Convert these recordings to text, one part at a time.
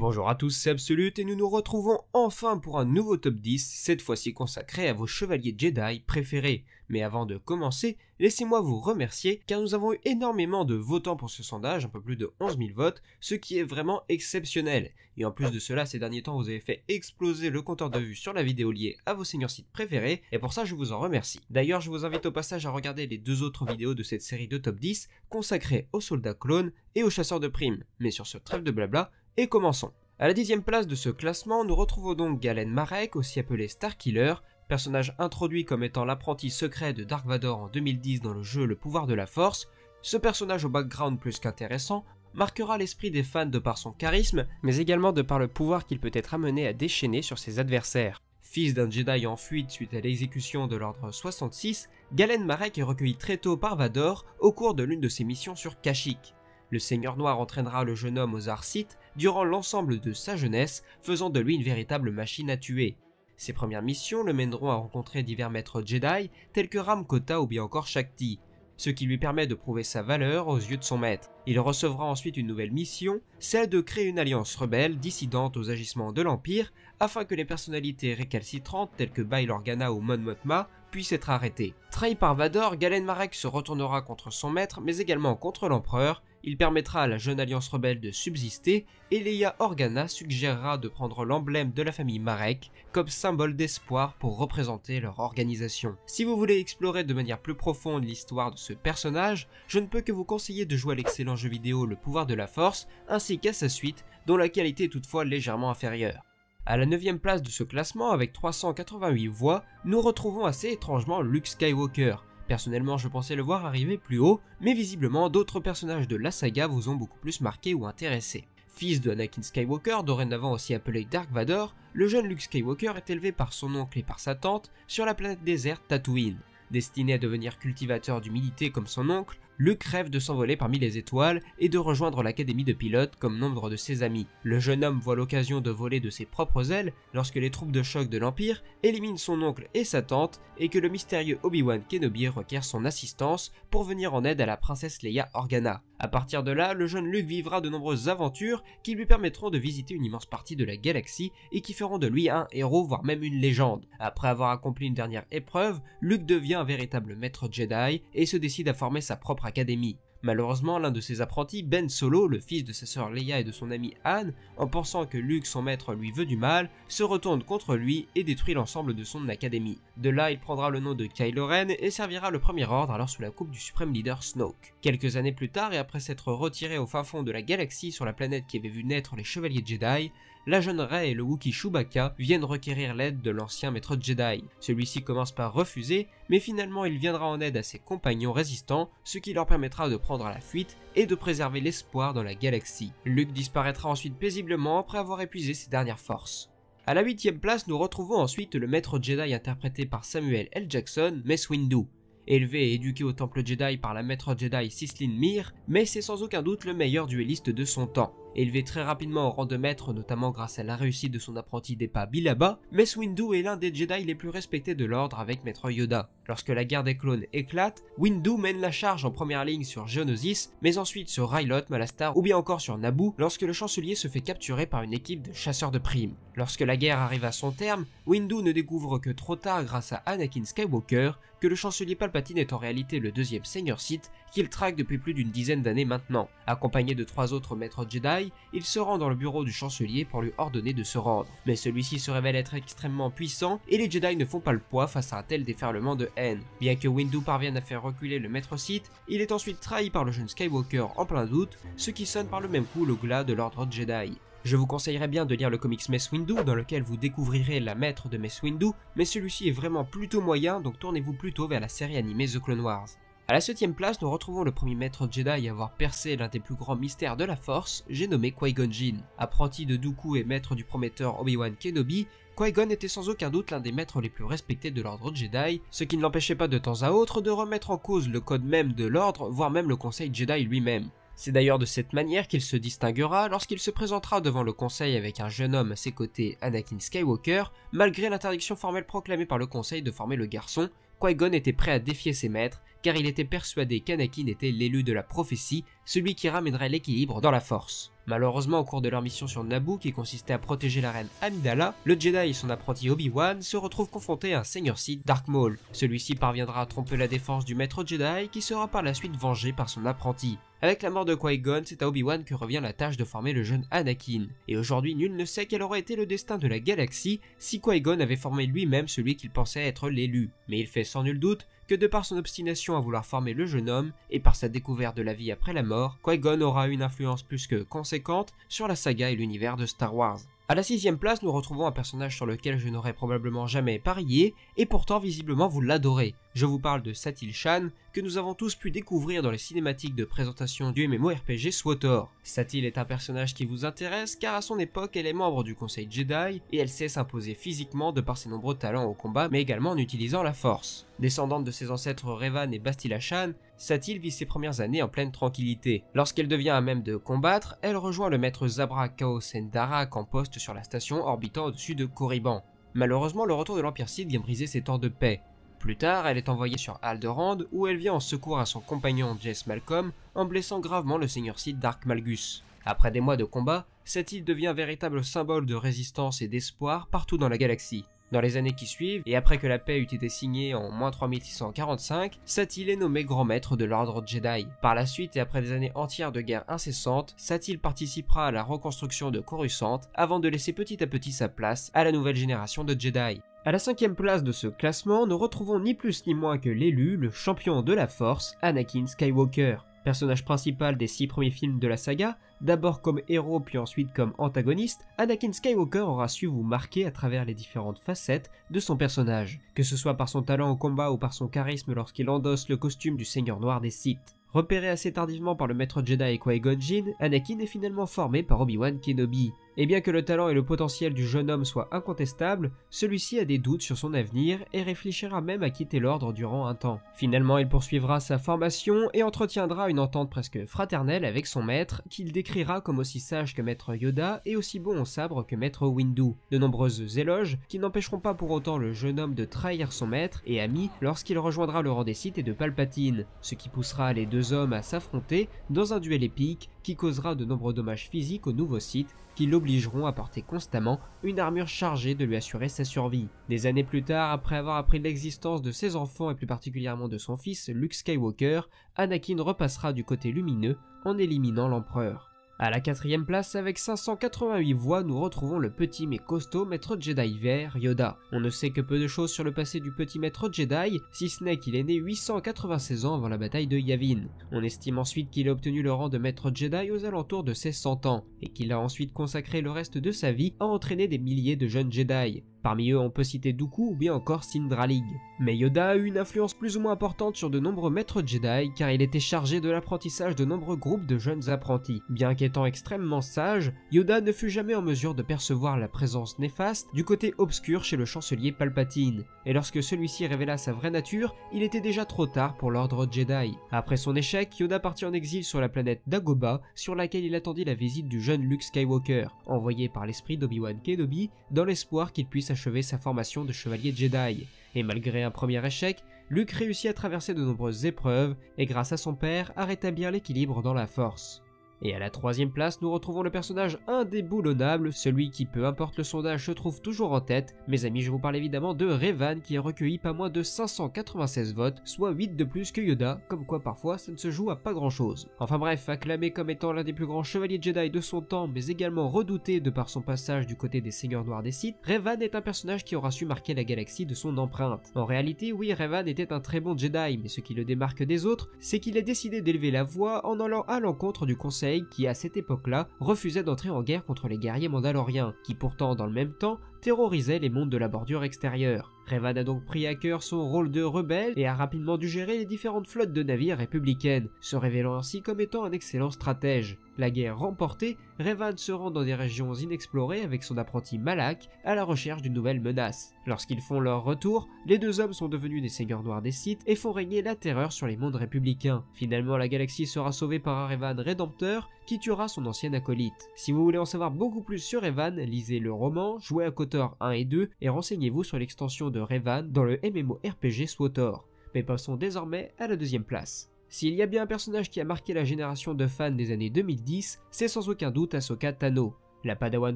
Bonjour à tous, c'est Absolute et nous nous retrouvons enfin pour un nouveau top 10, cette fois-ci consacré à vos chevaliers Jedi préférés. Mais avant de commencer, laissez-moi vous remercier car nous avons eu énormément de votants pour ce sondage, un peu plus de 11 000 votes, ce qui est vraiment exceptionnel. Et en plus de cela, ces derniers temps vous avez fait exploser le compteur de vues sur la vidéo liée à vos seigneurs sites préférés, et pour ça je vous en remercie. D'ailleurs je vous invite au passage à regarder les deux autres vidéos de cette série de top 10 consacrées aux soldats clones et aux chasseurs de primes. Mais sur ce trêve de blabla, et commençons. A la 10e place de ce classement, nous retrouvons donc Galen Marek, aussi appelé Starkiller, personnage introduit comme étant l'apprenti secret de Dark Vador en 2010 dans le jeu Le Pouvoir de la Force. Ce personnage au background plus qu'intéressant marquera l'esprit des fans de par son charisme, mais également de par le pouvoir qu'il peut être amené à déchaîner sur ses adversaires. Fils d'un Jedi en fuite suite à l'exécution de l'ordre 66, Galen Marek est recueilli très tôt par Vador au cours de l'une de ses missions sur Kashyyyk. Le Seigneur Noir entraînera le jeune homme aux arts Sith durant l'ensemble de sa jeunesse, faisant de lui une véritable machine à tuer. Ses premières missions le mèneront à rencontrer divers maîtres Jedi tels que Ram Kota ou bien encore Shakti, ce qui lui permet de prouver sa valeur aux yeux de son maître. Il recevra ensuite une nouvelle mission, celle de créer une alliance rebelle dissidente aux agissements de l'Empire, afin que les personnalités récalcitrantes telles que Bail Organa ou Mon Mothma puissent être arrêtées. Trahi par Vador, Galen Marek se retournera contre son maître mais également contre l'Empereur. Il permettra à la jeune alliance rebelle de subsister et Leia Organa suggérera de prendre l'emblème de la famille Marek comme symbole d'espoir pour représenter leur organisation. Si vous voulez explorer de manière plus profonde l'histoire de ce personnage, je ne peux que vous conseiller de jouer à l'excellent jeu vidéo Le Pouvoir de la Force ainsi qu'à sa suite dont la qualité est toutefois légèrement inférieure. A la 9e place de ce classement avec 388 voix, nous retrouvons assez étrangement Luke Skywalker. Personnellement je pensais le voir arriver plus haut, mais visiblement d'autres personnages de la saga vous ont beaucoup plus marqué ou intéressé. Fils de Anakin Skywalker, dorénavant aussi appelé Dark Vador, le jeune Luke Skywalker est élevé par son oncle et par sa tante sur la planète déserte Tatooine. Destiné à devenir cultivateur d'humilité comme son oncle, Luke rêve de s'envoler parmi les étoiles et de rejoindre l'académie de pilotes comme nombre de ses amis. Le jeune homme voit l'occasion de voler de ses propres ailes lorsque les troupes de choc de l'Empire éliminent son oncle et sa tante et que le mystérieux Obi-Wan Kenobi requiert son assistance pour venir en aide à la princesse Leia Organa. A partir de là, le jeune Luke vivra de nombreuses aventures qui lui permettront de visiter une immense partie de la galaxie et qui feront de lui un héros voire même une légende. Après avoir accompli une dernière épreuve, Luke devient un véritable maître Jedi et se décide à former sa propre académie. Malheureusement, l'un de ses apprentis, Ben Solo, le fils de sa sœur Leia et de son amie Han, en pensant que Luke, son maître, lui veut du mal, se retourne contre lui et détruit l'ensemble de son académie. De là, il prendra le nom de Kylo Ren et servira le Premier Ordre alors sous la coupe du suprême leader Snoke. Quelques années plus tard, et après s'être retiré au fin fond de la galaxie sur la planète qui avait vu naître les chevaliers Jedi, la jeune Rey et le Wookiee Chewbacca viennent requérir l'aide de l'ancien maître Jedi. Celui-ci commence par refuser, mais finalement il viendra en aide à ses compagnons résistants, ce qui leur permettra de prendre la fuite et de préserver l'espoir dans la galaxie. Luke disparaîtra ensuite paisiblement après avoir épuisé ses dernières forces. A la 8e place, nous retrouvons ensuite le maître Jedi interprété par Samuel L. Jackson, Mace Windu. Élevé et éduqué au temple Jedi par la maître Jedi Cicely Myr, Mace est sans aucun doute le meilleur duelliste de son temps. Élevé très rapidement au rang de maître, notamment grâce à la réussite de son apprenti d'Epa Bilaba, Mace Windu est l'un des Jedi les plus respectés de l'ordre avec maître Yoda. Lorsque la guerre des clones éclate, Windu mène la charge en première ligne sur Geonosis, mais ensuite sur Ryloth, Malastar ou bien encore sur Naboo lorsque le chancelier se fait capturer par une équipe de chasseurs de primes. Lorsque la guerre arrive à son terme, Windu ne découvre que trop tard grâce à Anakin Skywalker que le chancelier Palpatine est en réalité le deuxième seigneur Sith qu'il traque depuis plus d'une dizaine d'années maintenant. Accompagné de 3 autres maîtres Jedi, il se rend dans le bureau du chancelier pour lui ordonner de se rendre. Mais celui-ci se révèle être extrêmement puissant et les Jedi ne font pas le poids face à un tel déferlement de haine. Bien que Windu parvienne à faire reculer le maître Sith, il est ensuite trahi par le jeune Skywalker en plein doute, ce qui sonne par le même coup le glas de l'ordre Jedi. Je vous conseillerais bien de lire le comics Mace Windu dans lequel vous découvrirez la maître de Mace Windu, mais celui-ci est vraiment plutôt moyen, donc tournez-vous plutôt vers la série animée The Clone Wars. A la 7e place, nous retrouvons le premier maître Jedi à avoir percé l'un des plus grands mystères de la Force, j'ai nommé Qui-Gon Jinn. Apprenti de Dooku et maître du prometteur Obi-Wan Kenobi, Qui-Gon était sans aucun doute l'un des maîtres les plus respectés de l'ordre Jedi, ce qui ne l'empêchait pas de temps à autre de remettre en cause le code même de l'ordre, voire même le conseil Jedi lui-même. C'est d'ailleurs de cette manière qu'il se distinguera lorsqu'il se présentera devant le conseil avec un jeune homme à ses côtés, Anakin Skywalker, malgré l'interdiction formelle proclamée par le conseil de former le garçon. Qui-Gon était prêt à défier ses maîtres, car il était persuadé qu'Anakin était l'élu de la prophétie, celui qui ramènerait l'équilibre dans la Force. Malheureusement, au cours de leur mission sur Naboo, qui consistait à protéger la reine Amidala, le Jedi et son apprenti Obi-Wan se retrouvent confrontés à un Seigneur Sith, Dark Maul. Celui-ci parviendra à tromper la défense du maître Jedi, qui sera par la suite vengé par son apprenti. Avec la mort de Qui-Gon, c'est à Obi-Wan que revient la tâche de former le jeune Anakin. Et aujourd'hui, nul ne sait quel aurait été le destin de la galaxie si Qui-Gon avait formé lui-même celui qu'il pensait être l'élu. Mais il fait sans nul doute que de par son obstination à vouloir former le jeune homme, et par sa découverte de la vie après la mort, Qui-Gon aura une influence plus que conséquente sur la saga et l'univers de Star Wars. À la 6ème place, nous retrouvons un personnage sur lequel je n'aurais probablement jamais parié, et pourtant visiblement vous l'adorez. Je vous parle de Satele Shan, que nous avons tous pu découvrir dans les cinématiques de présentation du MMORPG SWTOR. Satele est un personnage qui vous intéresse car à son époque elle est membre du Conseil Jedi et elle sait s'imposer physiquement de par ses nombreux talents au combat mais également en utilisant la force. Descendante de ses ancêtres Revan et Bastila Shan, Satele vit ses premières années en pleine tranquillité. Lorsqu'elle devient à même de combattre, elle rejoint le maître Zabra Kao Sendarak en poste sur la station orbitant au-dessus de Korriban. Malheureusement, le retour de l'Empire Sith vient briser ses temps de paix. Plus tard, elle est envoyée sur Alderaan où elle vient en secours à son compagnon Jess Malcolm en blessant gravement le Seigneur Sith Dark Malgus. Après des mois de combat, cette île devient un véritable symbole de résistance et d'espoir partout dans la galaxie. Dans les années qui suivent, et après que la paix eut été signée en 3645, Satele est nommé grand maître de l'ordre Jedi. Par la suite et après des années entières de guerre incessante, Satele participera à la reconstruction de Coruscant avant de laisser petit à petit sa place à la nouvelle génération de Jedi. À la 5ème place de ce classement, nous retrouvons ni plus ni moins que l'élu, le champion de la Force, Anakin Skywalker. Personnage principal des 6 premiers films de la saga, d'abord comme héros puis ensuite comme antagoniste, Anakin Skywalker aura su vous marquer à travers les différentes facettes de son personnage, que ce soit par son talent au combat ou par son charisme lorsqu'il endosse le costume du Seigneur Noir des Sith. Repéré assez tardivement par le maître Jedi Qui-Gon Jinn, Anakin est finalement formé par Obi-Wan Kenobi. Et bien que le talent et le potentiel du jeune homme soient incontestables, celui-ci a des doutes sur son avenir et réfléchira même à quitter l'ordre durant un temps. Finalement, il poursuivra sa formation et entretiendra une entente presque fraternelle avec son maître, qu'il décrira comme aussi sage que maître Yoda et aussi bon au sabre que maître Windu. De nombreuses éloges qui n'empêcheront pas pour autant le jeune homme de trahir son maître et ami lorsqu'il rejoindra le rang des Sith et de Palpatine, ce qui poussera les deux hommes à s'affronter dans un duel épique qui causera de nombreux dommages physiques au nouveau Sith qui l'obligeront à porter constamment une armure chargée de lui assurer sa survie. Des années plus tard, après avoir appris l'existence de ses enfants et plus particulièrement de son fils Luke Skywalker, Anakin repassera du côté lumineux en éliminant l'empereur. À la 4ème place, avec 588 voix, nous retrouvons le petit mais costaud maître Jedi vert, Yoda. On ne sait que peu de choses sur le passé du petit maître Jedi, si ce n'est qu'il est né 896 ans avant la bataille de Yavin. On estime ensuite qu'il a obtenu le rang de maître Jedi aux alentours de ses 100 ans, et qu'il a ensuite consacré le reste de sa vie à entraîner des milliers de jeunes Jedi. Parmi eux, on peut citer Dooku ou bien encore Sindralig. Mais Yoda a eu une influence plus ou moins importante sur de nombreux maîtres Jedi car il était chargé de l'apprentissage de nombreux groupes de jeunes apprentis. Bien qu'étant extrêmement sage, Yoda ne fut jamais en mesure de percevoir la présence néfaste du côté obscur chez le chancelier Palpatine. Et lorsque celui-ci révéla sa vraie nature, il était déjà trop tard pour l'ordre Jedi. Après son échec, Yoda partit en exil sur la planète Dagobah, sur laquelle il attendit la visite du jeune Luke Skywalker, envoyé par l'esprit d'Obi-Wan Kenobi dans l'espoir qu'il puisse achever sa formation de chevalier Jedi. Et malgré un premier échec, Luke réussit à traverser de nombreuses épreuves et grâce à son père à rétablir l'équilibre dans la force. Et à la 3ème place, nous retrouvons le personnage indéboulonnable, celui qui, peu importe le sondage, se trouve toujours en tête. Mes amis, je vous parle évidemment de Revan qui a recueilli pas moins de 596 votes, soit 8 de plus que Yoda, comme quoi parfois ça ne se joue à pas grand chose. Enfin bref, acclamé comme étant l'un des plus grands chevaliers Jedi de son temps, mais également redouté de par son passage du côté des Seigneurs Noirs des Sith, Revan est un personnage qui aura su marquer la galaxie de son empreinte. En réalité, oui, Revan était un très bon Jedi, mais ce qui le démarque des autres, c'est qu'il a décidé d'élever la voix en allant à l'encontre du Conseil qui à cette époque-là refusait d'entrer en guerre contre les guerriers mandaloriens, qui pourtant dans le même temps terrorisaient les mondes de la bordure extérieure. Revan a donc pris à cœur son rôle de rebelle et a rapidement dû gérer les différentes flottes de navires républicaines, se révélant ainsi comme étant un excellent stratège. La guerre remportée, Revan se rend dans des régions inexplorées avec son apprenti Malak à la recherche d'une nouvelle menace. Lorsqu'ils font leur retour, les deux hommes sont devenus des Seigneurs Noirs des Sith et font régner la terreur sur les mondes républicains. Finalement, la galaxie sera sauvée par un Revan rédempteur qui tuera son ancien acolyte. Si vous voulez en savoir beaucoup plus sur Revan, lisez le roman, jouez à KOTOR 1 et 2 et renseignez-vous sur l'extension de Revan dans le MMORPG SWTOR. Mais passons désormais à la 2ème place. S'il y a bien un personnage qui a marqué la génération de fans des années 2010, c'est sans aucun doute Ahsoka Tano, la padawan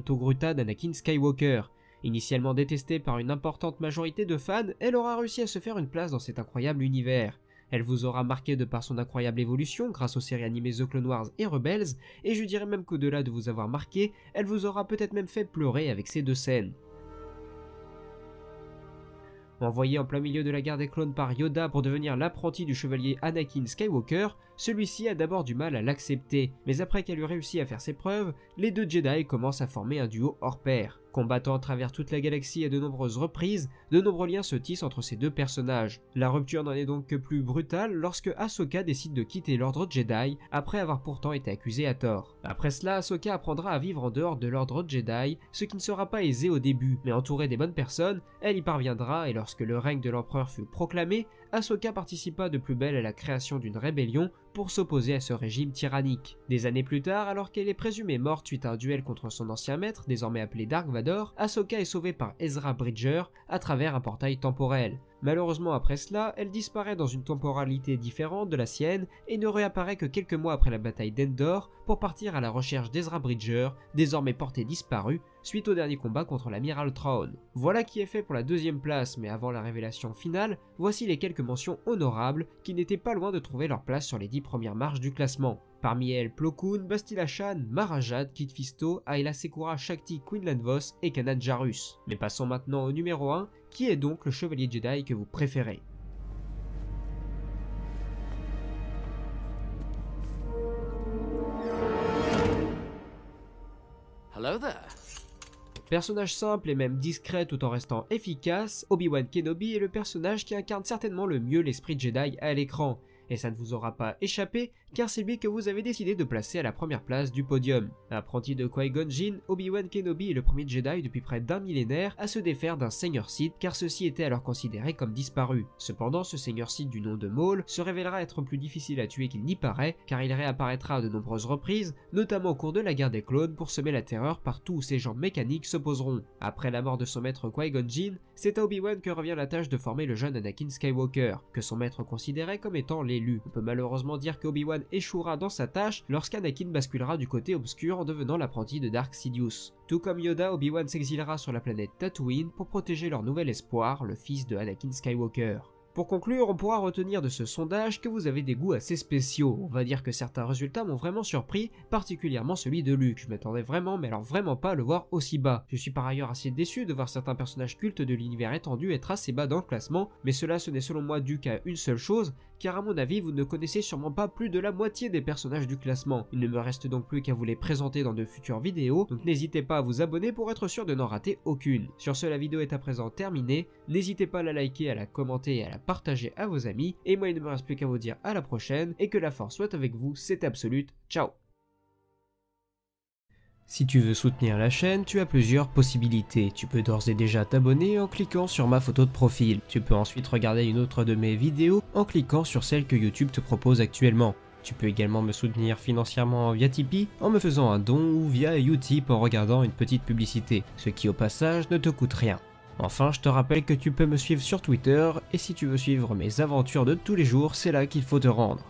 Togruta d'Anakin Skywalker. Initialement détestée par une importante majorité de fans, elle aura réussi à se faire une place dans cet incroyable univers. Elle vous aura marqué de par son incroyable évolution grâce aux séries animées The Clone Wars et Rebels, et je dirais même qu'au-delà de vous avoir marqué, elle vous aura peut-être même fait pleurer avec ces deux scènes. Envoyé en plein milieu de la guerre des clones par Yoda pour devenir l'apprenti du chevalier Anakin Skywalker, celui-ci a d'abord du mal à l'accepter, mais après qu'elle eut réussi à faire ses preuves, les deux Jedi commencent à former un duo hors pair. Combattant à travers toute la galaxie à de nombreuses reprises, de nombreux liens se tissent entre ces deux personnages. La rupture n'en est donc que plus brutale lorsque Ahsoka décide de quitter l'ordre Jedi après avoir pourtant été accusée à tort. Après cela, Ahsoka apprendra à vivre en dehors de l'ordre Jedi, ce qui ne sera pas aisé au début, mais entourée des bonnes personnes, elle y parviendra et lorsque le règne de l'empereur fut proclamé, Ahsoka participa de plus belle à la création d'une rébellion pour s'opposer à ce régime tyrannique. Des années plus tard, alors qu'elle est présumée morte suite à un duel contre son ancien maître, désormais appelé Dark Vador, Ahsoka est sauvée par Ezra Bridger à travers un portail temporel. Malheureusement après cela, elle disparaît dans une temporalité différente de la sienne et ne réapparaît que quelques mois après la bataille d'Endor pour partir à la recherche d'Ezra Bridger, désormais porté disparu, suite au dernier combat contre l'amiral Thrawn. Voilà qui est fait pour la deuxième place, mais avant la révélation finale, voici les quelques mentions honorables qui n'étaient pas loin de trouver leur place sur les 10 premières marches du classement. Parmi elles, Plo Koon, Bastila Shan, Mara Jade, Kit Fisto, Ayla Secura, Shakti, Quinlan Vos et Kanan Jarrus. Mais passons maintenant au numéro 1, qui est donc le chevalier Jedi que vous préférez. Hello there. Personnage simple et même discret tout en restant efficace, Obi-Wan Kenobi est le personnage qui incarne certainement le mieux l'esprit Jedi à l'écran. Et ça ne vous aura pas échappé, car c'est lui que vous avez décidé de placer à la première place du podium. Apprenti de Qui-Gon Jinn, Obi-Wan Kenobi est le premier Jedi depuis près d'un millénaire à se défaire d'un Seigneur Sith, car ceux-ci étaient alors considérés comme disparus. Cependant, ce Seigneur Sith du nom de Maul se révélera être plus difficile à tuer qu'il n'y paraît, car il réapparaîtra à de nombreuses reprises, notamment au cours de la guerre des clones pour semer la terreur partout où ses jambes mécaniques s'opposeront. Après la mort de son maître Qui-Gon Jinn, c'est à Obi-Wan que revient la tâche de former le jeune Anakin Skywalker, que son maître considérait comme étant l'élu. On peut malheureusement dire qu'Obi-Wan échouera dans sa tâche lorsqu'Anakin basculera du côté obscur en devenant l'apprenti de Dark Sidious. Tout comme Yoda, Obi-Wan s'exilera sur la planète Tatooine pour protéger leur nouvel espoir, le fils de Anakin Skywalker. Pour conclure, on pourra retenir de ce sondage que vous avez des goûts assez spéciaux. On va dire que certains résultats m'ont vraiment surpris, particulièrement celui de Luke. Je m'attendais vraiment, mais alors vraiment pas à le voir aussi bas. Je suis par ailleurs assez déçu de voir certains personnages cultes de l'univers étendu être assez bas dans le classement, mais cela ce n'est selon moi dû qu'à une seule chose, car à mon avis vous ne connaissez sûrement pas plus de la moitié des personnages du classement. Il ne me reste donc plus qu'à vous les présenter dans de futures vidéos, donc n'hésitez pas à vous abonner pour être sûr de n'en rater aucune. Sur ce, la vidéo est à présent terminée, n'hésitez pas à la liker, à la commenter et à la partager à vos amis, et moi il ne me reste plus qu'à vous dire à la prochaine, et que la force soit avec vous, c'est Absolute, ciao. Si tu veux soutenir la chaîne, tu as plusieurs possibilités. Tu peux d'ores et déjà t'abonner en cliquant sur ma photo de profil. Tu peux ensuite regarder une autre de mes vidéos en cliquant sur celle que YouTube te propose actuellement. Tu peux également me soutenir financièrement via Tipeee en me faisant un don ou via Utip en regardant une petite publicité, ce qui au passage ne te coûte rien. Enfin, je te rappelle que tu peux me suivre sur Twitter et si tu veux suivre mes aventures de tous les jours, c'est là qu'il faut te rendre.